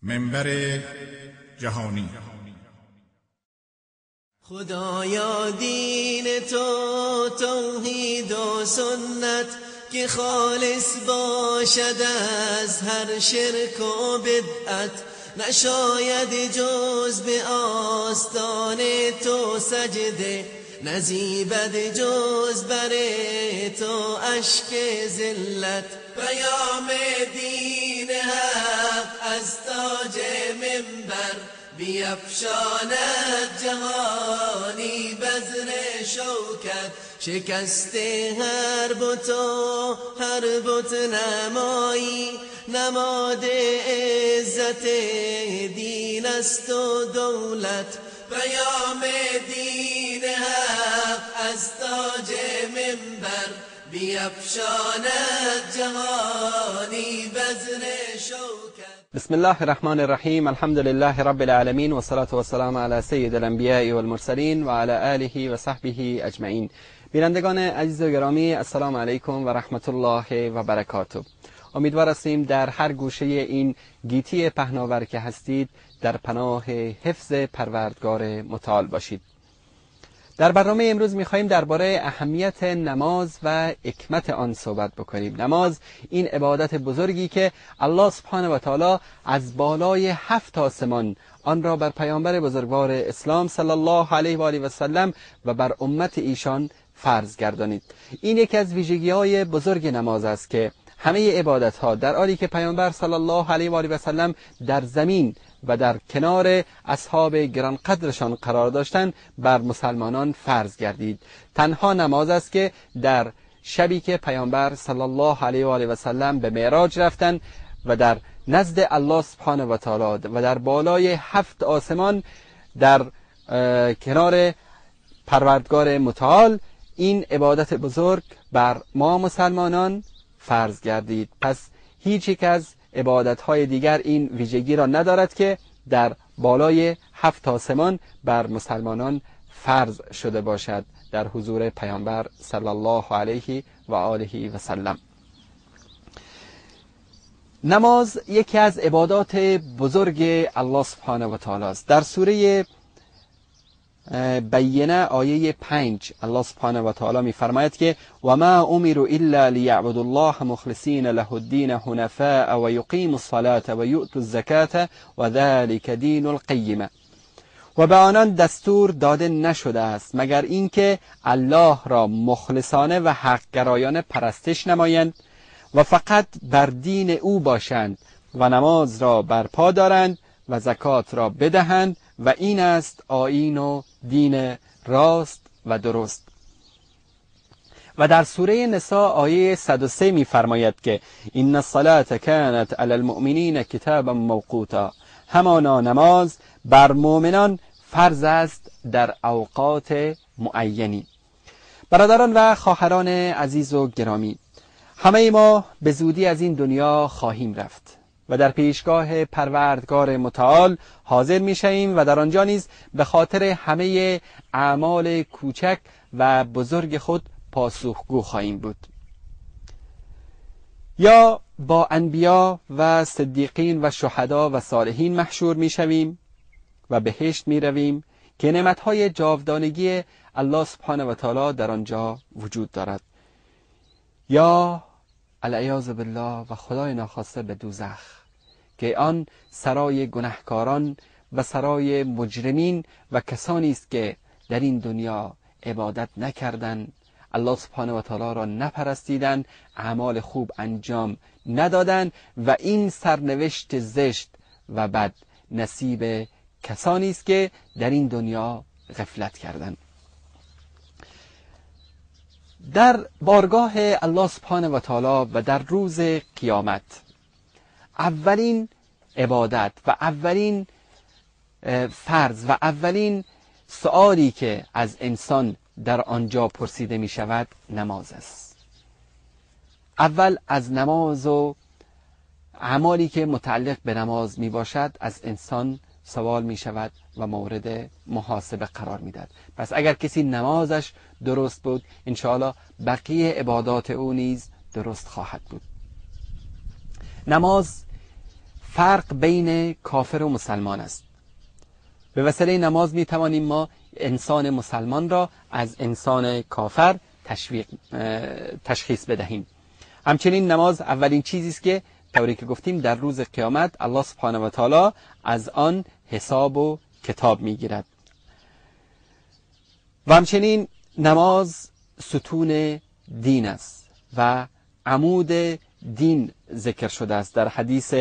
منبر جهانی. خدایا دین تو توحید و سنت که خالص باشد از هر شرک و بدعت، نشاید جز به آستان تو سجده، نزیبد جز بر تو اشک ذلت. پیام دین حق از تاج منبر بیفشاند جهانی بذر شوکت. شکست هر بت و هر بت نمایی، نماد عزت دین است و دولت. پیام دین حق از تاج منبر بیفشاند جهانی بذر شوکت. بسم الله الرحمن الرحیم. الحمد لله رب العالمین و صلاة و سلام علی سید الانبیاء و المرسلین و علی آله و صحبه اجمعین. بینندگان عزیز و گرامی، السلام علیکم و رحمت الله و برکاته. امیدوار هستیم در هر گوشه این گیتی پهناور که هستید در پناه حفظ پروردگار متعال باشید. در برنامه امروز می‌خوایم درباره اهمیت نماز و حکمت آن صحبت بکنیم. نماز این عبادت بزرگی که الله سبحانه و تعالی از بالای 7 آسمان آن را بر پیامبر بزرگوار اسلام صلی الله علیه و آله و سلم و بر امت ایشان فرض گردانید. این یکی از ویژگی‌های بزرگ نماز است که همه عبادت‌ها در حالی که پیامبر صلی الله علیه و آله و سلم در زمین و در کنار اصحاب گرانقدرشان قرار داشتند بر مسلمانان فرض گردید. تنها نماز است که در شبی که پیامبر صلی الله علیه و آله و سلم به معراج رفتند و در نزد الله سبحانه و تعالی و در بالای 7 آسمان در کنار پروردگار متعال این عبادت بزرگ بر ما مسلمانان فرض گردید. پس هیچ یک از عبادت‌های دیگر این ویژگی را ندارد که در بالای 7 آسمان بر مسلمانان فرض شده باشد در حضور پیامبر صلی الله علیه و آله و سلم. نماز یکی از عبادات بزرگ الله سبحانه و تعالی است. در سوره بینه آیه 5 الله سبحانه و تعالی می‌فرماید که و ما امروا الا ليعبدوا الله مخلصین له الدین حنفاء و یقیموا الصلاة و یؤتوا الزکاة و ذلک دین القیمه. و به آنان دستور داده نشده است مگر اینکه الله را مخلصانه و حق گرایانه پرستش نمایند و فقط بر دین او باشند و نماز را برپا دارند و زکات را بدهند و این است آیین و دین راست و درست. و در سوره نساء آیه 103 می‌فرماید که این الصلاة کانت علی المؤمنین کتابا موقوتا، همانا نماز بر مؤمنان فرض است در اوقات معینی. برادران و خواهران عزیز و گرامی، همه ما به زودی از این دنیا خواهیم رفت و در پیشگاه پروردگار متعال حاضر می‌شویم و در آنجا نیز به خاطر همه اعمال کوچک و بزرگ خود پاسخگو خواهیم بود. یا با انبیا و صدیقین و شهدا و صالحین محشور می‌شویم و بهشت می‌رویم که نعمت‌های جاودانگی الله سبحانه و تعالی در آنجا وجود دارد. یا العیاذ بالله و خدای ناخواسته به دوزخ که آن سرای گناهکاران و سرای مجرمین و کسانی است که در این دنیا عبادت نکردند، الله سبحانه و تعالی را نپرستیدند، اعمال خوب انجام ندادند و این سرنوشت زشت و بد نصیب کسانی است که در این دنیا غفلت کردند. در بارگاه الله سبحانه و تعالی و در روز قیامت اولین عبادت و اولین فرض و اولین سؤالی که از انسان در آنجا پرسیده می شود نماز است. اول از نماز و اعمالی که متعلق به نماز می باشد از انسان سوال می شود و مورد محاسبه قرار می دهد. پس اگر کسی نمازش درست بود، انشاءالله بقیه عبادات او نیز درست خواهد بود. نماز فرق بین کافر و مسلمان است. به وسیله نماز می توانیم ما انسان مسلمان را از انسان کافر تشخیص بدهیم. همچنین نماز اولین چیزی است که طوری که گفتیم در روز قیامت الله سبحانه و تعالی از آن حساب و کتاب میگیرد. و همچنین نماز ستون دین است و عمود دین ذکر شده است در حدیث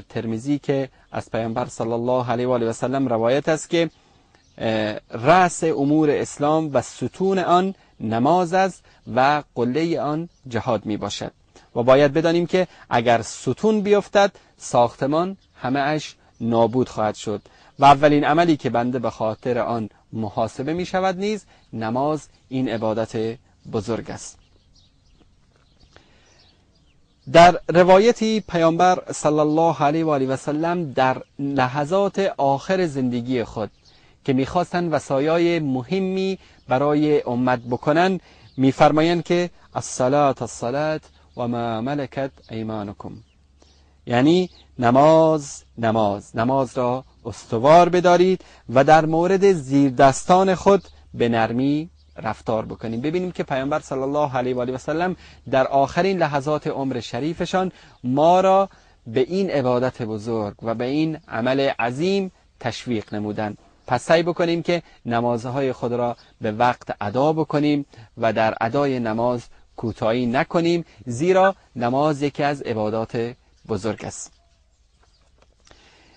ترمذی که از پیامبر صلی الله علیه و آله و سلم روایت است که رأس امور اسلام و ستون آن نماز است و قله آن جهاد می باشد. و باید بدانیم که اگر ستون بیفتد ساختمان همه اش نابود خواهد شد و اولین عملی که بنده به خاطر آن محاسبه می شود نیز نماز این عبادت بزرگ است. در روایتی پیامبر صلی الله علیه و آله و سلم در لحظات آخر زندگی خود که می‌خواستند وصایای مهمی برای امت بکنن می‌فرمایند که الصلاة و ما ملکت ایمانکم، یعنی نماز را استوار بدارید و در مورد زیردستان خود به نرمی رفتار بکنیم. ببینیم که پیامبر صلی الله علیه و آله و سلم در آخرین لحظات عمر شریفشان ما را به این عبادت بزرگ و به این عمل عظیم تشویق نمودند. پس سعی بکنیم که نمازهای خود را به وقت ادا بکنیم و در ادای نماز کوتاهی نکنیم، زیرا نماز یکی از عبادات بزرگ است.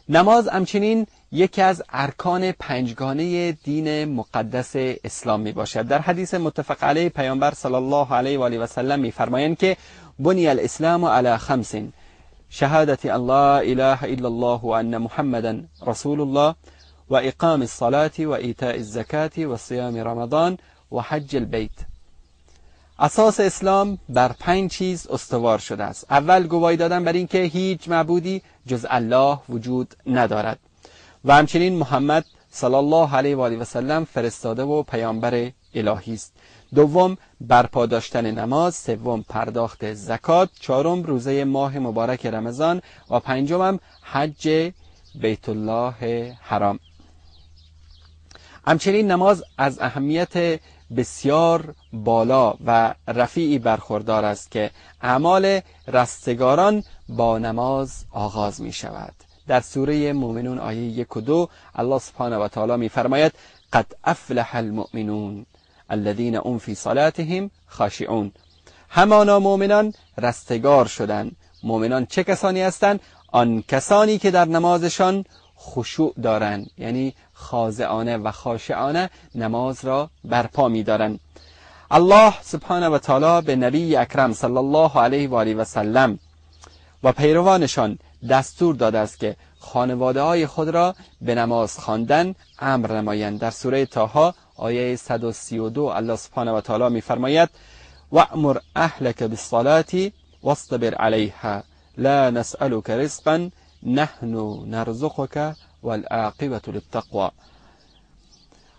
نماز همچنین یکی از ارکان پنجگانه دین مقدس اسلام می باشد. در حدیث متفق علیه پیامبر صلی الله علیه و آله و سلم می فرمایند که بنی الاسلام علی خمس: شهادت ان لا اله الا الله و ان محمدا رسول الله و اقام الصلاة و ایتاء الزکاة و صیام رمضان و حج البیت. اساس اسلام بر 5 چیز استوار شده است. اول گواهی دادن بر این که هیچ معبودی جز الله وجود ندارد و همچنین محمد صلی الله علیه و آله و سلم فرستاده و پیامبر الهی است. دوم برپا داشتن نماز، سوم پرداخت زکات، چهارم روزه ماه مبارک رمضان و پنجم حج بیت الله حرام. همچنین نماز از اهمیت بسیار بالا و رفیعی برخوردار است که اعمال رستگاران با نماز آغاز می شود. در سوره مومنون آیه 1 و 2 الله سبحانه و تعالی می فرماید قد افلح المؤمنون الذين هم في صلاتهم خاشعون. همانا مؤمنان رستگار شدند. مؤمنان چه کسانی هستند؟ آن کسانی که در نمازشان خشوع دارند، یعنی خاضعانه و خاشعانه نماز را برپا می دارند. الله سبحانه و تعالی به نبی اکرم صلی الله علیه و آله و سلم و پیروانشان دستور داده است که خانواده های خود را به نماز خواندن امر نمایند. در سوره طه آیه 132 الله سبحانه و تعالی می فرماید وأمر اهلک بالصلاة واصطبر علیها لا نسألك رزقا نحن نرزقك والعاقبة للتقوى.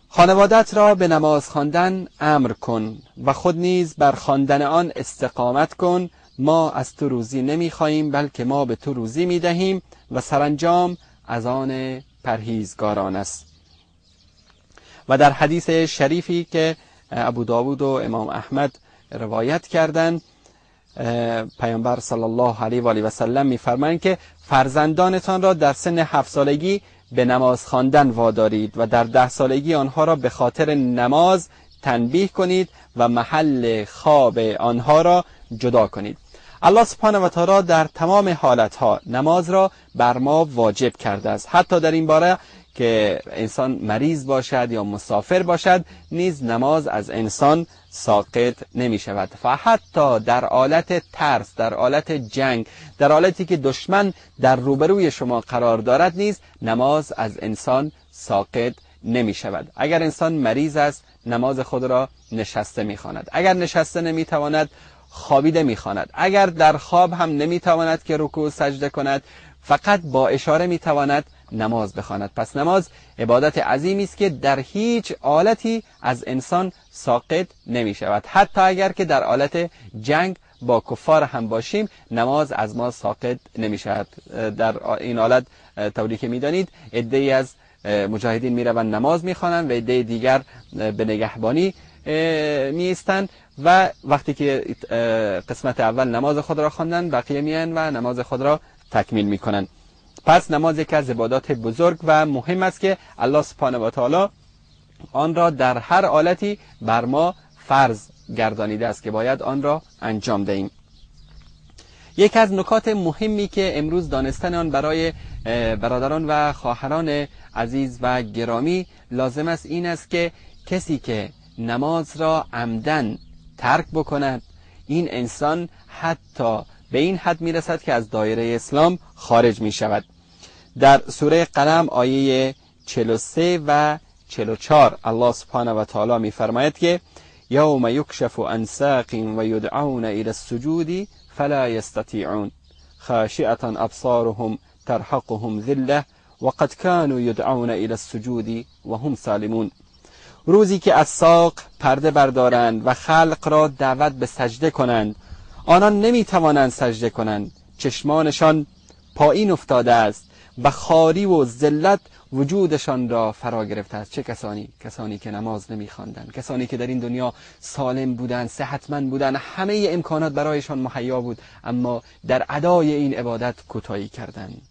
خانوادت را به نماز خواندن امر کن و خود نیز بر خواندن آن استقامت کن. ما از تو روزی نمیخواهیم بلکه ما به تو روزی میدهیم و سرانجام از آن پرهیزگاران است. و در حدیث شریفی که ابو داود و امام احمد روایت کردند پیامبر صلی الله علیه و آله و سلم میفرمایند که فرزندانتان را در سن 7 سالگی به نماز خواندن وادارید و در 10 سالگی آنها را به خاطر نماز تنبیه کنید و محل خواب آنها را جدا کنید. الله سبحانه و تعالی در تمام حالتها نماز را بر ما واجب کرده است. حتی در این باره که انسان مریض باشد یا مسافر باشد نیز نماز از انسان ساقط نمی شود. و حتی در حالت ترس، در حالت جنگ، در حالتی که دشمن در روبروی شما قرار دارد نیز نماز از انسان ساقط نمی شود. اگر انسان مریض است نماز خود را نشسته می خواند. اگر نشسته نمی تواند خوابیده می خواند. اگر در خواب هم نمی تواند که رکوع و سجده کند فقط با اشاره می تواند نماز بخواند. پس نماز عبادت عظیمی است که در هیچ حالتی از انسان ساقط نمی شود، حتی اگر که در حالت جنگ با کفار هم باشیم نماز از ما ساقط نمی شود. در این حالت طوری که می دانید عده‌ای از مجاهدین می روند نماز می خوانند و عده دیگر به نگهبانی می ایستند و وقتی که قسمت اول نماز خود را خواندند بقیه میان و نماز خود را تکمیل می کنند. پس نماز یکی از عبادات بزرگ و مهم است که الله سبحانه و تعالی آن را در هر حالتی بر ما فرض گردانیده است که باید آن را انجام دهیم. یکی از نکات مهمی که امروز دانستن آن برای برادران و خواهران عزیز و گرامی لازم است این است که کسی که نماز را عمدن ترک بکند این انسان حتی به این حد میرسد که از دایره اسلام خارج می شود. در سوره قلم آیه 43 و 44 الله سبحانه و تعالی می فرماید که یوم یکشف عن ساق و یدعون الى السجود فلا یستطیعون خاشعة ابصارهم ترهقهم ذله وقد كانوا یدعون الى السجود و هم سالمون. روزی که از ساق پرده بردارند و خلق را دعوت به سجده کنند آنان نمیتوانند سجده کنند، چشمانشان پایین افتاده است و خواری و ذلت وجودشان را فرا گرفته است. چه کسانی؟ کسانی که نماز نمیخواندند، کسانی که در این دنیا سالم بودند، صحتمند بودند، همه امکانات برایشان مهیا بود اما در ادای این عبادت کوتاهی کردند.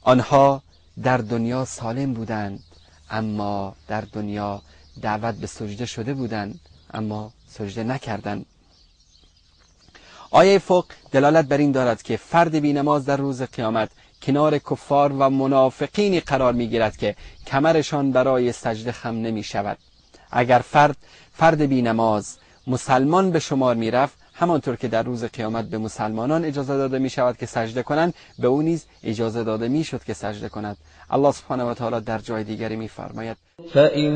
آنها در دنیا سالم بودند اما در دنیا دعوت به سجده شده بودند اما سجده نکردند. آیه فوق دلالت بر این دارد که فرد بی نماز در روز قیامت کنار کفار و منافقینی قرار می گیرد که کمرشان برای سجده خم نمی شود. اگر فرد بی نماز مسلمان به شمار می رفت همانطور که در روز قیامت به مسلمانان اجازه داده می شود که سجده کنند به او نیز اجازه داده می شد که سجده کند. الله سبحانه و تعالی در جای دیگری می فرماید فَإِن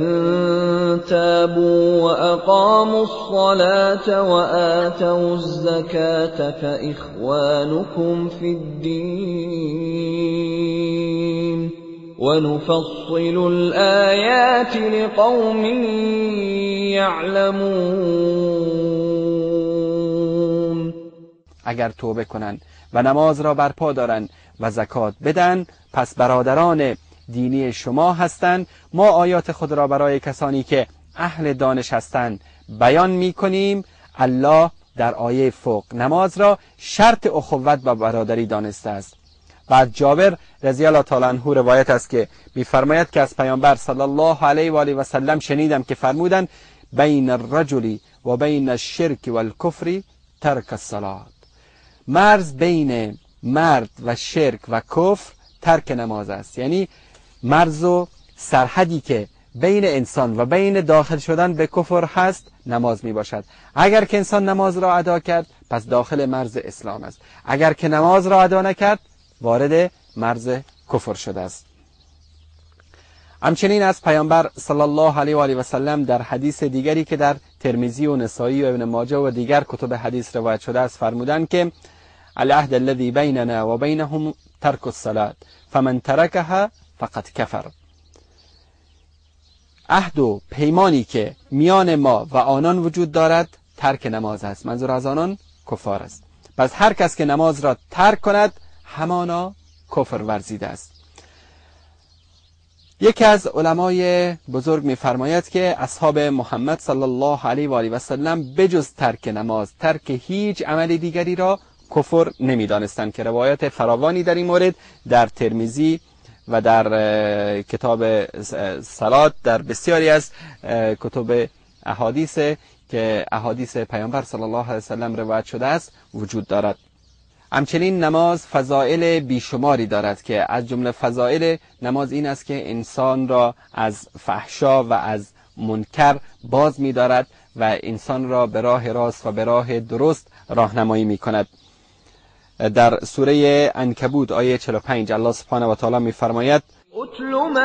تَابُوا وَأَقَامُوا الصَّلَاةَ وَآتَوُا الزَّكَاةَ فَإِخْوَانُكُمْ فِي الدِّينِ وَنُفَصِّلُ الْآيَاتِ لِقَوْمٍ يَعْلَمُونَ. اگر توبه کنند و نماز را برپا دارند و زکات بدن پس برادران دینی شما هستند. ما آیات خود را برای کسانی که اهل دانش هستند بیان می کنیم. الله در آیه فوق نماز را شرط اخوت و برادری دانسته است. بعد جابر رضی الله تعالی عنه روایت است که می‌فرماید که از پیامبر صلی الله علیه و آله و سلم شنیدم که فرمودند بین الرجل و بین الشرک و الکفر ترک الصلاة. مرز بین مرد و شرک و کفر ترک نماز است. یعنی مرز و سرحدی که بین انسان و بین داخل شدن به کفر هست نماز می باشد. اگر که انسان نماز را ادا کرد پس داخل مرز اسلام است، اگر که نماز را ادا نکرد وارد مرز کفر شده است. همچنین از پیامبر صلی الله علیه و آله و سلم در حدیث دیگری که در ترمذی و نسائی و ابن ماجه و دیگر کتب حدیث روایت شده است فرمودند که العهد الذي بيننا وبينهم ترك الصلاة فمن تركها فقد كفر. عهد و پیمانی که میان ما و آنان وجود دارد ترک نماز است. منظور از آنان کفار است. پس هر کس که نماز را ترک کند همانا کفر ورزیده است. یکی از علمای بزرگ می‌فرماید که اصحاب محمد صلی الله علیه و آله و سلم بجز ترک نماز ترک هیچ عمل دیگری را کفر نمی‌دانستند که روایت فراوانی در این مورد در ترمذی و در کتاب صلات در بسیاری از کتب احادیث که احادیث پیامبر صلی الله علیه و سلم روایت شده است وجود دارد. همچنین نماز فضائل بیشماری دارد که از جمله فضائل نماز این است که انسان را از فحشا و از منکر باز می دارد و انسان را به راه راست و به راه درست راهنمایی می کند. در سوره عنکبوت آیه 45 الله سبحانه و تعالی می فرماید اتل ما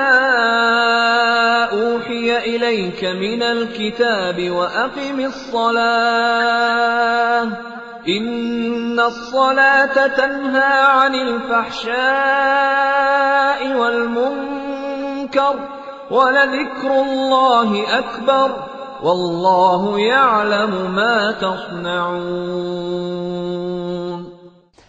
اوحی الیک من الكتاب واقم الصلاة ان الصلاة تنهى عن الفحشاء والمنكر ولذكر الله اکبر والله يعلم ما تصنعون.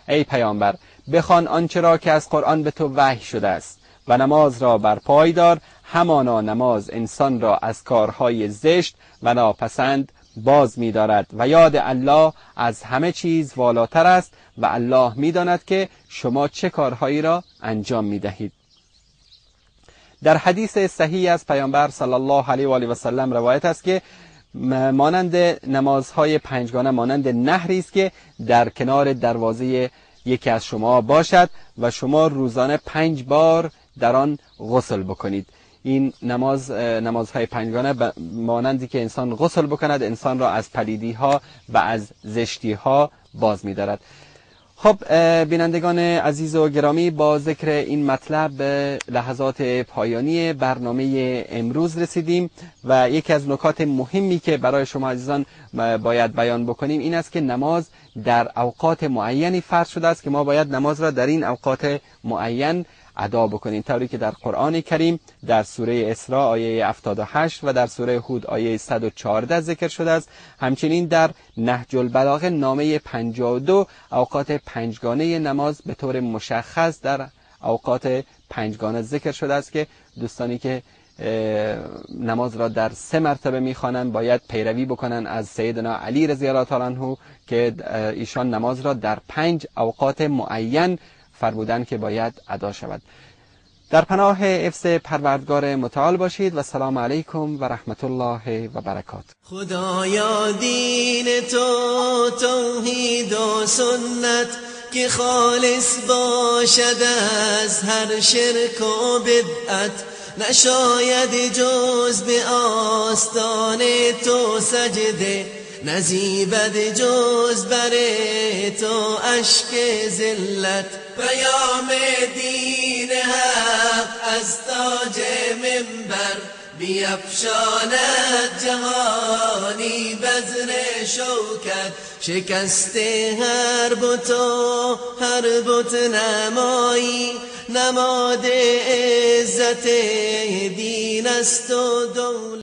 ای پیامبر بخوان آنچه را که از قرآن به تو وحی شده است و نماز را برپای دار، همانا نماز انسان را از کارهای زشت و ناپسند باز می دارد و یاد الله از همه چیز والاتر است و الله می داند که شما چه کارهایی را انجام می دهید. در حدیث صحیح از پیامبر صلی الله علیه و آله و سلم روایت است که مانند نمازهای پنجگانه مانند نهری است که در کنار دروازه یکی از شما باشد و شما روزانه 5 بار در آن غسل بکنید. این نمازهای پنجگانه مانندی که انسان غسل بکند انسان را از پلیدی ها و از زشتی ها باز می دارد. خب بینندگان عزیز و گرامی، با ذکر این مطلب به لحظات پایانی برنامه امروز رسیدیم و یکی از نکات مهمی که برای شما عزیزان باید بیان بکنیم این است که نماز در اوقات معینی فرض شده است که ما باید نماز را در این اوقات معین ادا بکنیم، طوری که در قرآن کریم در سوره اسراء آیه 78 و در سوره هود آیه 114 ذکر شده است. همچنین در نهج البلاغه نامه 52 اوقات پنجگانه نماز به طور مشخص در اوقات پنجگانه ذکر شده است که دوستانی که نماز را در 3 مرتبه میخوانند باید پیروی بکنند از سیدنا علی رضی الله تعالی عنه که ایشان نماز را در 5 اوقات معین فرمودن که باید ادا شود. در پناه حفظ پروردگار متعال باشید و سلام علیکم و رحمت الله و برکاته. خدایا دین تو توحید و سنت که خالص باشد از هر شرک و بدعت، نشاید جز به آستان تو سجده، نزیبد جز بر تو اشک ذلت. پیام دین حق از تاج منبر بیفشاند جهانی بزر شوکت، شکست هر بت و هر بت نمایی، نماد عزت دین است و دولت.